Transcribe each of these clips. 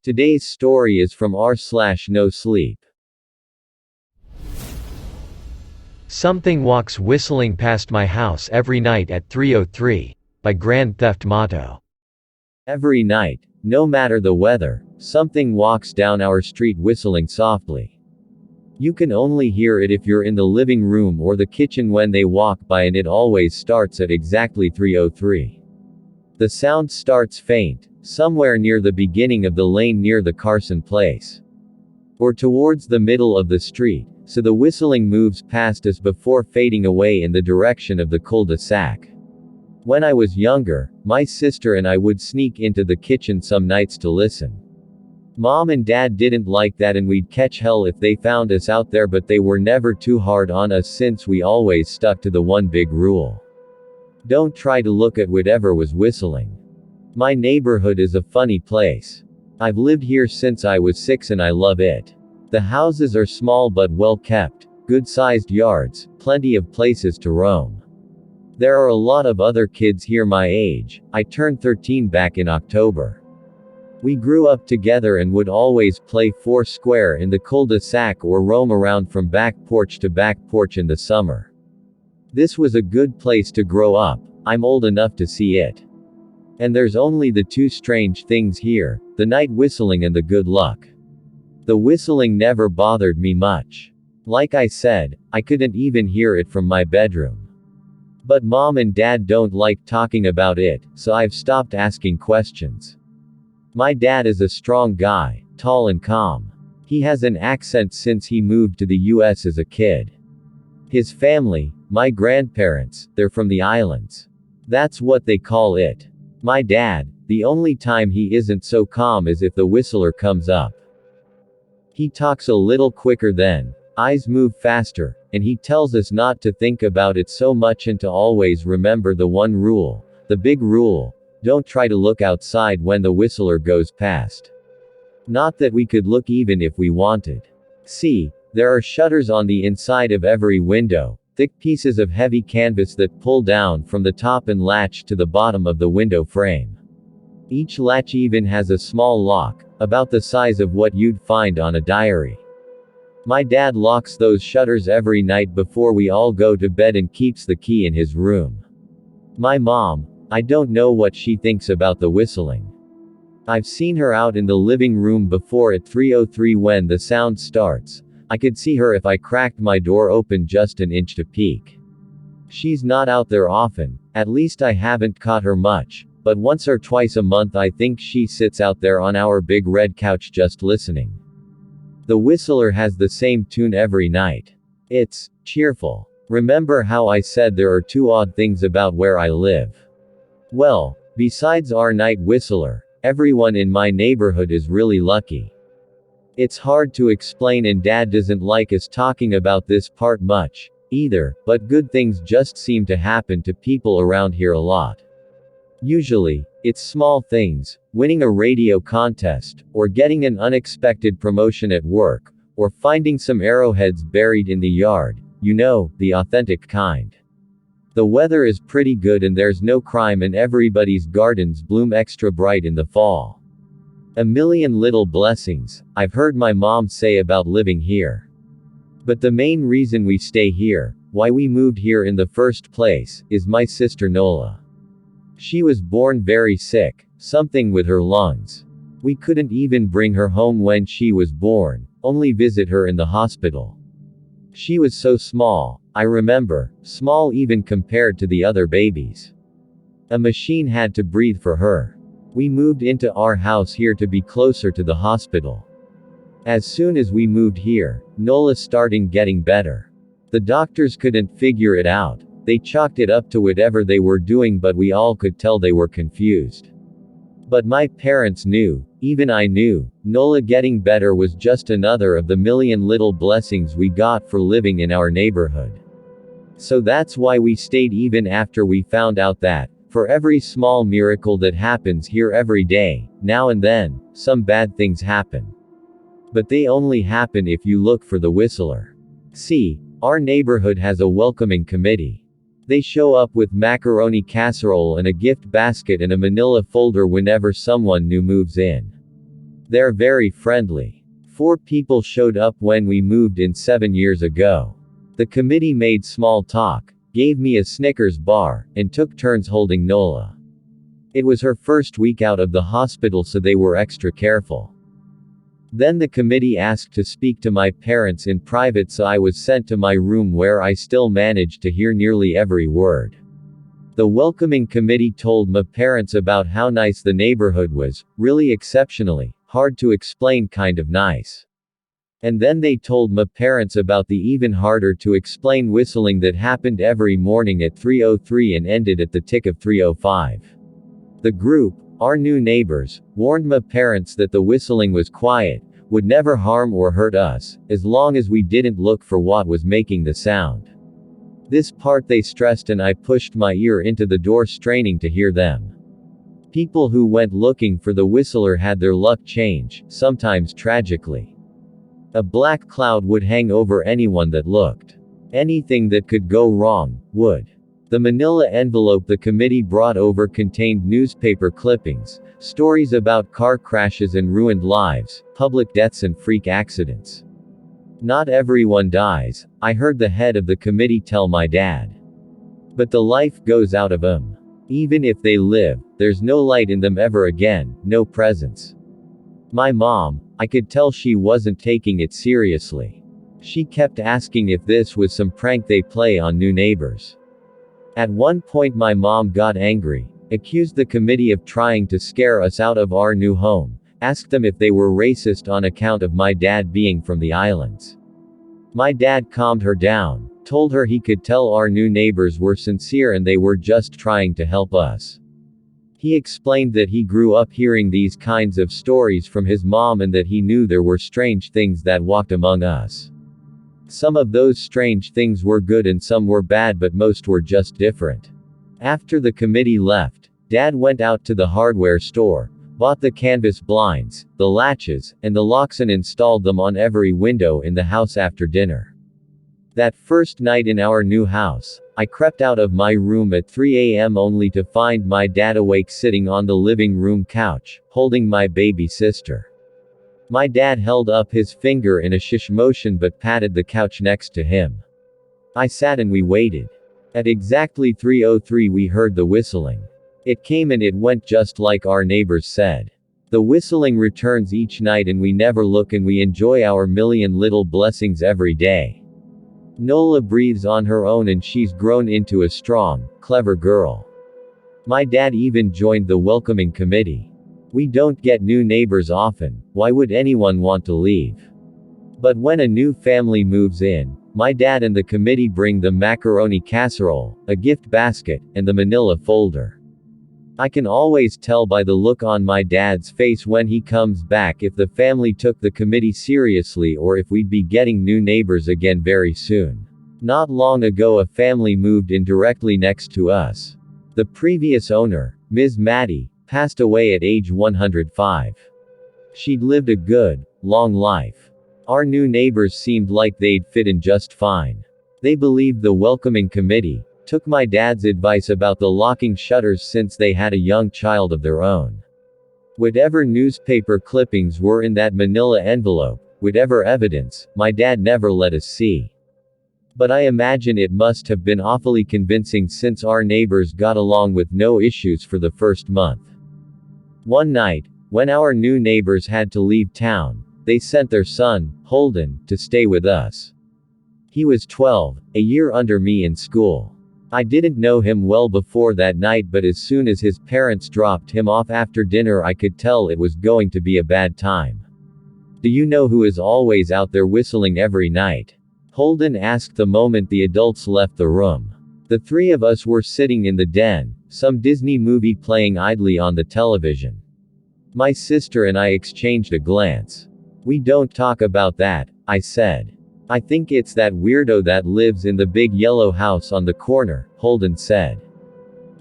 Today's story is from r/nosleep. Something walks whistling past my house every night at 3:03, by Grand Theft Motto. Every night, no matter the weather, something walks down our street whistling softly. You can only hear it if you're in the living room or the kitchen when they walk by, and it always starts at exactly 3:03. The sound starts faint, somewhere near the beginning of the lane near the Carson place, or towards the middle of the street, so the whistling moves past us before fading away in the direction of the cul-de-sac. When I was younger, my sister and I would sneak into the kitchen some nights to listen. Mom and Dad didn't like that, and we'd catch hell if they found us out there, but they were never too hard on us since we always stuck to the one big rule: don't try to look at whatever was whistling. My neighborhood is a funny place. I've lived here since I was 6 and I love it. The houses are small but well kept, good-sized yards, plenty of places to roam. There are a lot of other kids here my age. I turned 13 back in October. We grew up together and would always play foursquare in the cul-de-sac or roam around from back porch to back porch in the summer. This was a good place to grow up. I'm old enough to see it. And there's only the two strange things here: the night whistling and the good luck. The whistling never bothered me much. Like I said, I couldn't even hear it from my bedroom. But Mom and Dad don't like talking about it, so I've stopped asking questions. My dad is a strong guy, tall and calm. He has an accent since he moved to the US as a kid. His family, my grandparents, they're from the islands. That's what they call it. My dad, the only time he isn't so calm is if the whistler comes up. He talks a little quicker then, eyes move faster, and he tells us not to think about it so much and to always remember the one rule, the big rule: don't try to look outside when the whistler goes past. Not that we could look even if we wanted. See, there are shutters on the inside of every window, thick pieces of heavy canvas that pull down from the top and latch to the bottom of the window frame. Each latch even has a small lock, about the size of what you'd find on a diary. My dad locks those shutters every night before we all go to bed and keeps the key in his room. My mom, I don't know what she thinks about the whistling. I've seen her out in the living room before at 3:03 when the sound starts. I could see her if I cracked my door open just an inch to peek. She's not out there often, at least I haven't caught her much, but once or twice a month I think she sits out there on our big red couch just listening. The whistler has the same tune every night. It's cheerful. Remember how I said there are two odd things about where I live? Well, besides our night whistler, everyone in my neighborhood is really lucky. It's hard to explain, and Dad doesn't like us talking about this part much, either, but good things just seem to happen to people around here a lot. Usually, it's small things: winning a radio contest, or getting an unexpected promotion at work, or finding some arrowheads buried in the yard, you know, the authentic kind. The weather is pretty good and there's no crime, and everybody's gardens bloom extra bright in the fall. A million little blessings, I've heard my mom say about living here. But the main reason we stay here, why we moved here in the first place, is my sister Nola. She was born very sick, something with her lungs. We couldn't even bring her home when she was born, only visit her in the hospital. She was so small, I remember, small even compared to the other babies. A machine had to breathe for her. We moved into our house here to be closer to the hospital. As soon as we moved here, Nola started getting better. The doctors couldn't figure it out. They chalked it up to whatever they were doing, but we all could tell they were confused. But my parents knew, even I knew, Nola getting better was just another of the million little blessings we got for living in our neighborhood. So that's why we stayed even after we found out that, for every small miracle that happens here every day, now and then, some bad things happen. But they only happen if you look for the whistler. See, our neighborhood has a welcoming committee. They show up with macaroni casserole and a gift basket and a manila folder whenever someone new moves in. They're very friendly. 4 people showed up when we moved in 7 years ago. The committee made small talk, gave me a Snickers bar, and took turns holding Nola. It was her first week out of the hospital, so they were extra careful. Then the committee asked to speak to my parents in private, so I was sent to my room where I still managed to hear nearly every word. The welcoming committee told my parents about how nice the neighborhood was, really exceptionally, hard to explain kind of nice. And then they told my parents about the even harder to explain whistling that happened every morning at 3:03 and ended at the tick of 3:05. The group, our new neighbors, warned my parents that the whistling was quiet, would never harm or hurt us, as long as we didn't look for what was making the sound. This part they stressed, and I pushed my ear into the door, straining to hear them. People who went looking for the whistler had their luck change, sometimes tragically. A black cloud would hang over anyone that looked. Anything that could go wrong would. The manila envelope the committee brought over contained newspaper clippings, stories about car crashes and ruined lives, public deaths and freak accidents. Not everyone dies, I heard the head of the committee tell my dad. But the life goes out of them. Even if they live, there's no light in them ever again, no presence. My mom, I could tell she wasn't taking it seriously. She kept asking if this was some prank they play on new neighbors. At one point my mom got angry, accused the committee of trying to scare us out of our new home, asked them if they were racist on account of my dad being from the islands. My dad calmed her down, told her he could tell our new neighbors were sincere and they were just trying to help us. He explained that he grew up hearing these kinds of stories from his mom and that he knew there were strange things that walked among us. Some of those strange things were good and some were bad, but most were just different. After the committee left, Dad went out to the hardware store, bought the canvas blinds, the latches, and the locks and installed them on every window in the house after dinner. That first night in our new house, I crept out of my room at 3 a.m. only to find my dad awake sitting on the living room couch, holding my baby sister. My dad held up his finger in a shush motion but patted the couch next to him. I sat and we waited. At exactly 3:03 we heard the whistling. It came and it went just like our neighbors said. The whistling returns each night and we never look and we enjoy our million little blessings every day. Nola breathes on her own and she's grown into a strong, clever girl. My dad even joined the welcoming committee. We don't get new neighbors often, why would anyone want to leave? But when a new family moves in, my dad and the committee bring the macaroni casserole, a gift basket, and the manila folder. I can always tell by the look on my dad's face when he comes back if the family took the committee seriously or if we'd be getting new neighbors again very soon. Not long ago a family moved in directly next to us. The previous owner, Ms. Maddie, passed away at age 105. She'd lived a good, long life. Our new neighbors seemed like they'd fit in just fine. They believed the welcoming committee, took my dad's advice about the locking shutters since they had a young child of their own. Whatever newspaper clippings were in that manila envelope, whatever evidence, my dad never let us see. But I imagine it must have been awfully convincing since our neighbors got along with no issues for the first month. One night, when our new neighbors had to leave town, they sent their son, Holden, to stay with us. He was 12, a year under me in school. I didn't know him well before that night, but as soon as his parents dropped him off after dinner I could tell it was going to be a bad time. Do you know who is always out there whistling every night? Holden asked the moment the adults left the room. The three of us were sitting in the den, some Disney movie playing idly on the television. My sister and I exchanged a glance. We don't talk about that, I said. I think it's that weirdo that lives in the big yellow house on the corner, Holden said.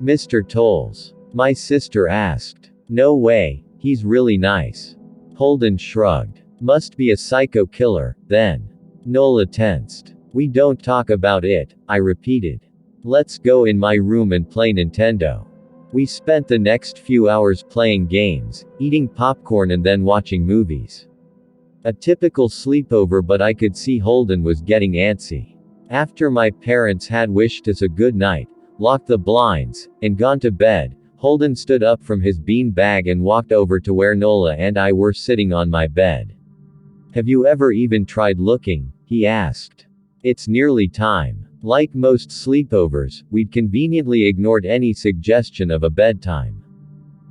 Mr. Tolles? My sister asked. No way, he's really nice. Holden shrugged. Must be a psycho killer, then. Nola tensed. We don't talk about it, I repeated. Let's go in my room and play Nintendo. We spent the next few hours playing games, eating popcorn and then watching movies. A typical sleepover, but I could see Holden was getting antsy. After my parents had wished us a good night, locked the blinds, and gone to bed, Holden stood up from his bean bag and walked over to where Nola and I were sitting on my bed. "Have you ever even tried looking?" he asked. "It's nearly time." Like most sleepovers, we'd conveniently ignored any suggestion of a bedtime.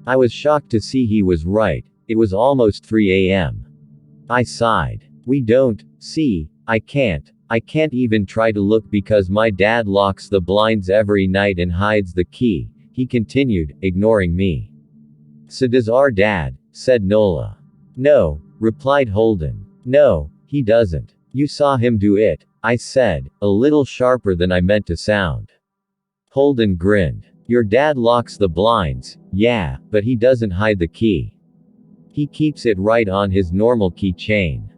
I was shocked to see he was right. It was almost 3 a.m. I sighed. "We don't, see, I can't even try to look because my dad locks the blinds every night and hides the key," he continued, ignoring me. "So does our dad," said Nola. "No," replied Holden. "No, he doesn't. You saw him do it," I said, a little sharper than I meant to sound. Holden grinned. "Your dad locks the blinds, yeah, but he doesn't hide the key. He keeps it right on his normal keychain."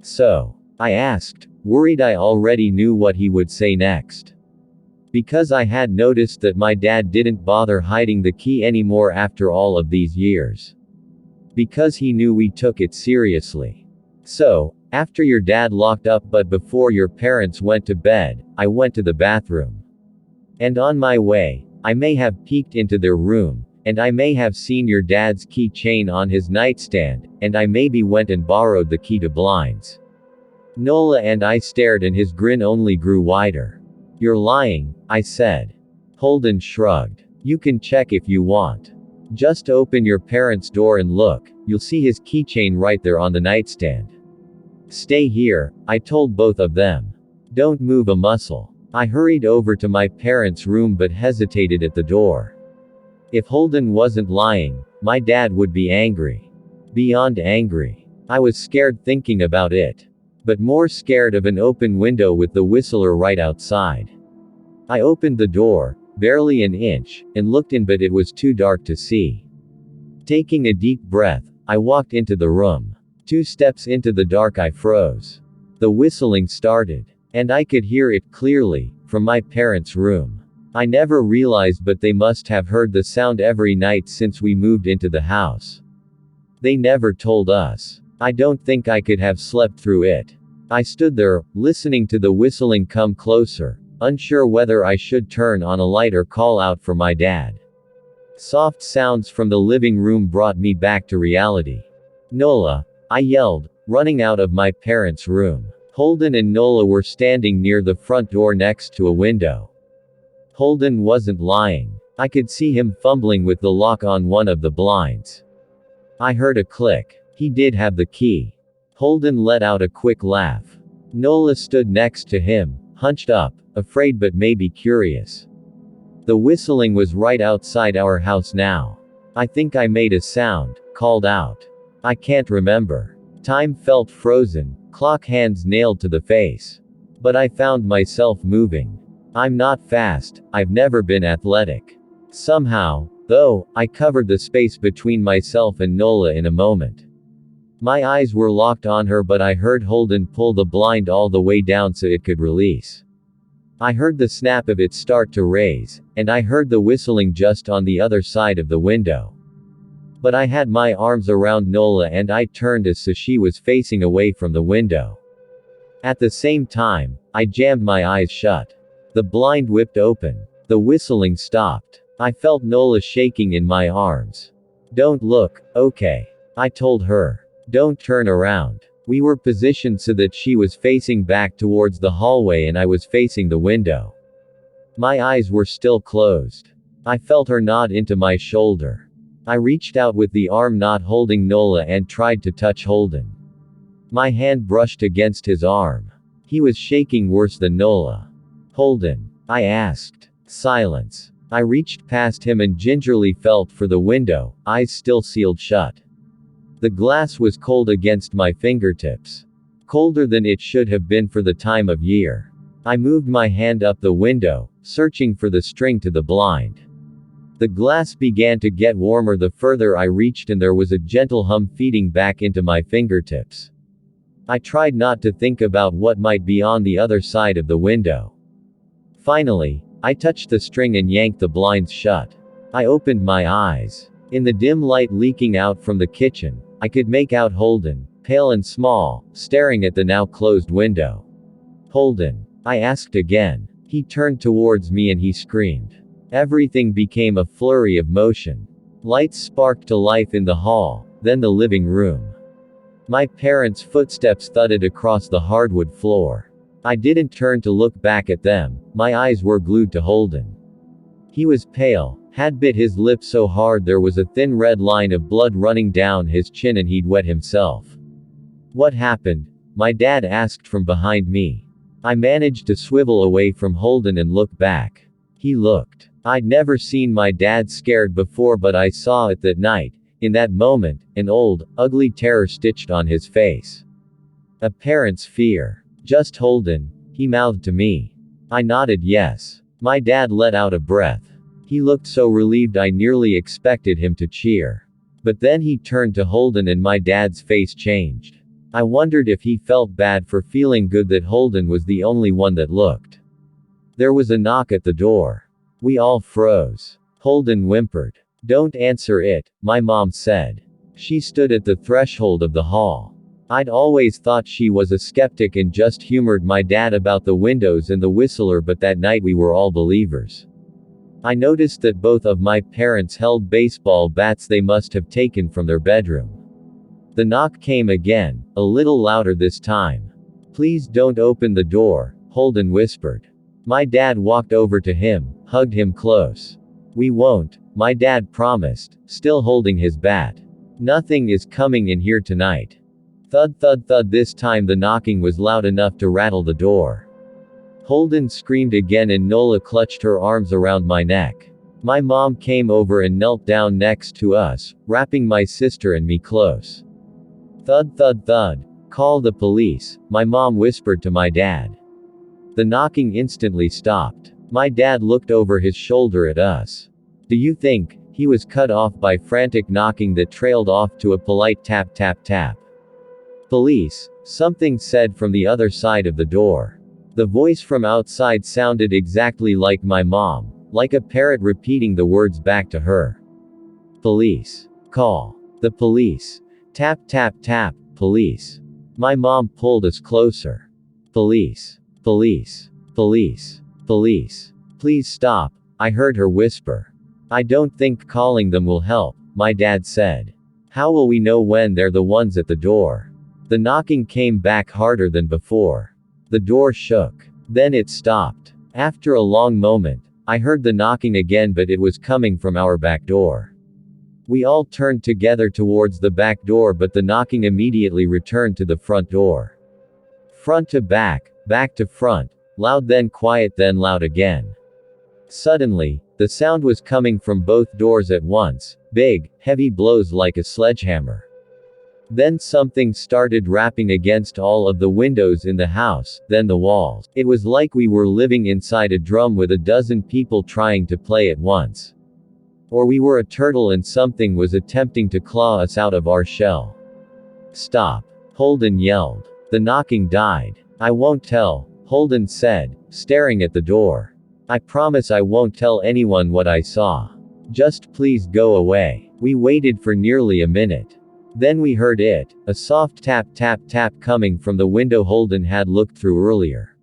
"So?" I asked, worried I already knew what he would say next. Because I had noticed that my dad didn't bother hiding the key anymore after all of these years. Because he knew we took it seriously. "So, after your dad locked up but before your parents went to bed, I went to the bathroom. And on my way, I may have peeked into their room, and I may have seen your dad's keychain on his nightstand, and I maybe went and borrowed the key to blinds." Nola and I stared and his grin only grew wider. "You're lying," I said. Holden shrugged. "You can check if you want. Just open your parents' door and look, you'll see his keychain right there on the nightstand." "Stay here," I told both of them. "Don't move a muscle." I hurried over to my parents' room but hesitated at the door. If Holden wasn't lying, my dad would be angry. Beyond angry. I was scared thinking about it. But more scared of an open window with the whistler right outside. I opened the door, barely an inch, and looked in, but it was too dark to see. Taking a deep breath, I walked into the room. 2 steps into the dark I froze. The whistling started. And I could hear it clearly, from my parents' room. I never realized, but they must have heard the sound every night since we moved into the house. They never told us. I don't think I could have slept through it. I stood there, listening to the whistling come closer, unsure whether I should turn on a light or call out for my dad. Soft sounds from the living room brought me back to reality. "Nola!" I yelled, running out of my parents' room. Holden and Nola were standing near the front door next to a window. Holden wasn't lying. I could see him fumbling with the lock on one of the blinds. I heard a click. He did have the key. Holden let out a quick laugh. Nola stood next to him, hunched up, afraid but maybe curious. The whistling was right outside our house now. "I think I made a sound," called out. "I can't remember." Time felt frozen, clock hands nailed to the face. But I found myself moving. I'm not fast, I've never been athletic. Somehow, though, I covered the space between myself and Nola in a moment. My eyes were locked on her, but I heard Holden pull the blind all the way down so it could release. I heard the snap of it start to raise, and I heard the whistling just on the other side of the window. But I had my arms around Nola and I turned as so she was facing away from the window. At the same time, I jammed my eyes shut. The blind whipped open. The whistling stopped. I felt Nola shaking in my arms. "Don't look, okay?" I told her. "Don't turn around." We were positioned so that she was facing back towards the hallway and I was facing the window. My eyes were still closed. I felt her nod into my shoulder. I reached out with the arm not holding Nola and tried to touch Holden. My hand brushed against his arm. He was shaking worse than Nola. "Holden?" I asked. Silence. I reached past him and gingerly felt for the window, eyes still sealed shut. The glass was cold against my fingertips. Colder than it should have been for the time of year. I moved my hand up the window, searching for the string to the blind. The glass began to get warmer the further I reached and there was a gentle hum feeding back into my fingertips. I tried not to think about what might be on the other side of the window. Finally, I touched the string and yanked the blinds shut. I opened my eyes. In the dim light leaking out from the kitchen, I could make out Holden, pale and small, staring at the now closed window. "Holden?" I asked again. He turned towards me and he screamed. Everything became a flurry of motion. Lights sparked to life in the hall, then the living room. My parents' footsteps thudded across the hardwood floor. I didn't turn to look back at them, my eyes were glued to Holden. He was pale, had bit his lip so hard there was a thin red line of blood running down his chin and he'd wet himself. "What happened?" my dad asked from behind me. I managed to swivel away from Holden and look back. He looked. I'd never seen my dad scared before, but I saw it that night. In that moment, an old, ugly terror stitched on his face. A parent's fear. "Just Holden?" he mouthed to me. I nodded yes. My dad let out a breath. He looked so relieved I nearly expected him to cheer. But then he turned to Holden and my dad's face changed. I wondered if he felt bad for feeling good that Holden was the only one that looked. There was a knock at the door. We all froze. Holden whimpered. "Don't answer it," my mom said. She stood at the threshold of the hall. I'd always thought she was a skeptic and just humored my dad about the windows and the whistler, but that night we were all believers. I noticed that both of my parents held baseball bats they must have taken from their bedroom. The knock came again, a little louder this time. "Please don't open the door," Holden whispered. My dad walked over to him, hugged him close. "We won't," my dad promised, still holding his bat. "Nothing is coming in here tonight." Thud thud thud. This time the knocking was loud enough to rattle the door. Holden screamed again and Nola clutched her arms around my neck. My mom came over and knelt down next to us, wrapping my sister and me close. Thud thud thud. "Call the police," my mom whispered to my dad. The knocking instantly stopped. My dad looked over his shoulder at us. "Do you think?" He was cut off by frantic knocking that trailed off to a polite tap tap tap. "Police," something said from the other side of the door. The voice from outside sounded exactly like my mom, like a parrot repeating the words back to her. "Police. Call the police." Tap tap tap, "Police." My mom pulled us closer. "Police. Police. Police. Police. Please stop," I heard her whisper. "I don't think calling them will help," my dad said. "How will we know when they're the ones at the door?" The knocking came back harder than before. The door shook. Then it stopped. After a long moment, I heard the knocking again, but it was coming from our back door. We all turned together towards the back door, but the knocking immediately returned to the front door. Front to back to front. Loud then quiet then loud again. Suddenly, the sound was coming from both doors at once, big, heavy blows like a sledgehammer. Then something started rapping against all of the windows in the house, then the walls. It was like we were living inside a drum with a dozen people trying to play at once. Or we were a turtle and something was attempting to claw us out of our shell. "Stop!" Holden yelled. The knocking died. "I won't tell," Holden said, staring at the door. "I promise I won't tell anyone what I saw. Just please go away." We waited for nearly a minute. Then we heard it, a soft tap tap tap coming from the window Holden had looked through earlier.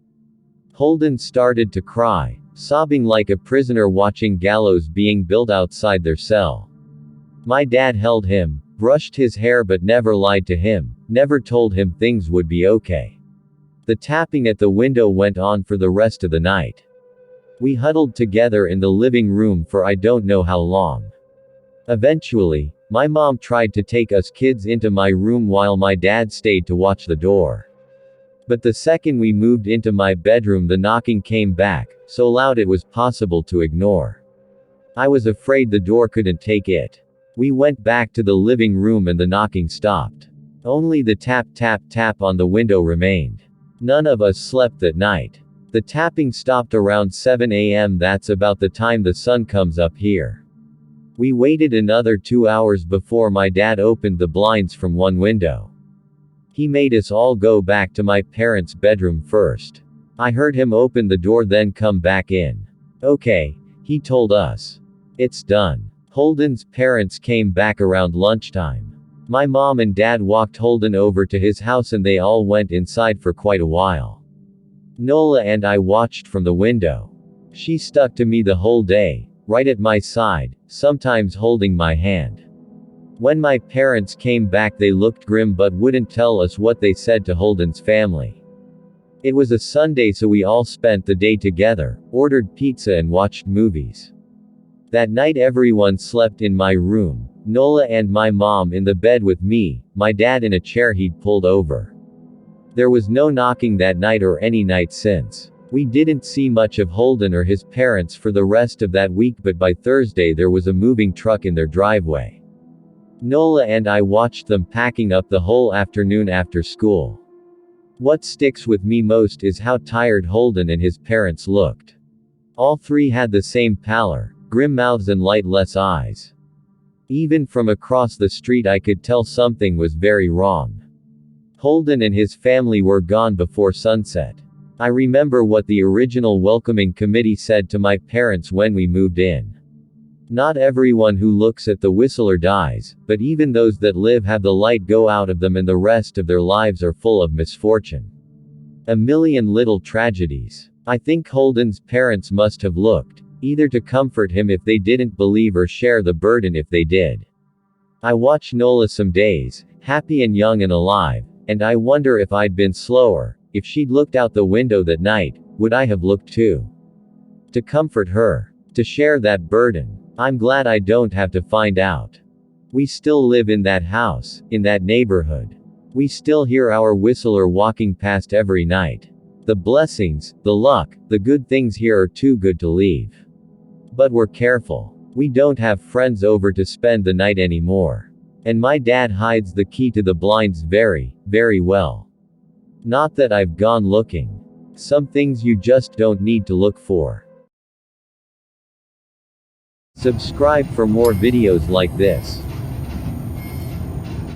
Holden started to cry, sobbing like a prisoner watching gallows being built outside their cell. My dad held him, brushed his hair but never lied to him, never told him things would be okay. The tapping at the window went on for the rest of the night. We huddled together in the living room for I don't know how long. Eventually, my mom tried to take us kids into my room while my dad stayed to watch the door. But the second we moved into my bedroom, the knocking came back, so loud it was possible to ignore. I was afraid the door couldn't take it. We went back to the living room and the knocking stopped. Only the tap tap tap on the window remained. None of us slept that night. The tapping stopped around 7 a.m. That's about the time the sun comes up here. We waited another 2 hours before my dad opened the blinds from one window. He made us all go back to my parents' bedroom first. I heard him open the door then come back in. "Okay," he told us. "It's done. Holden's parents came back around lunchtime. My mom and dad walked Holden over to his house and they all went inside for quite a while. Nola and I watched from the window. She stuck to me the whole day, right at my side, sometimes holding my hand. When my parents came back they looked grim but wouldn't tell us what they said to Holden's family. It was a Sunday so we all spent the day together, ordered pizza and watched movies. That night everyone slept in my room, Nola and my mom in the bed with me, my dad in a chair he'd pulled over. There was no knocking that night or any night since. We didn't see much of Holden or his parents for the rest of that week, but by Thursday there was a moving truck in their driveway. Nola and I watched them packing up the whole afternoon after school. What sticks with me most is how tired Holden and his parents looked. All three had the same pallor, grim mouths and lightless eyes. Even from across the street I could tell something was very wrong. Holden and his family were gone before sunset. I remember what the original welcoming committee said to my parents when we moved in. Not everyone who looks at the whistler dies, but even those that live have the light go out of them and the rest of their lives are full of misfortune. A million little tragedies. I think Holden's parents must have looked, either to comfort him if they didn't believe or share the burden if they did. I watch Nola some days, happy and young and alive, and I wonder if I'd been slower. If she'd looked out the window that night, would I have looked too? To comfort her. To share that burden. I'm glad I don't have to find out. We still live in that house, in that neighborhood. We still hear our whistler walking past every night. The blessings, the luck, the good things here are too good to leave. But we're careful. We don't have friends over to spend the night anymore. And my dad hides the key to the blinds very, very well. Not that I've gone looking. Some things you just don't need to look for. Subscribe for more videos like this.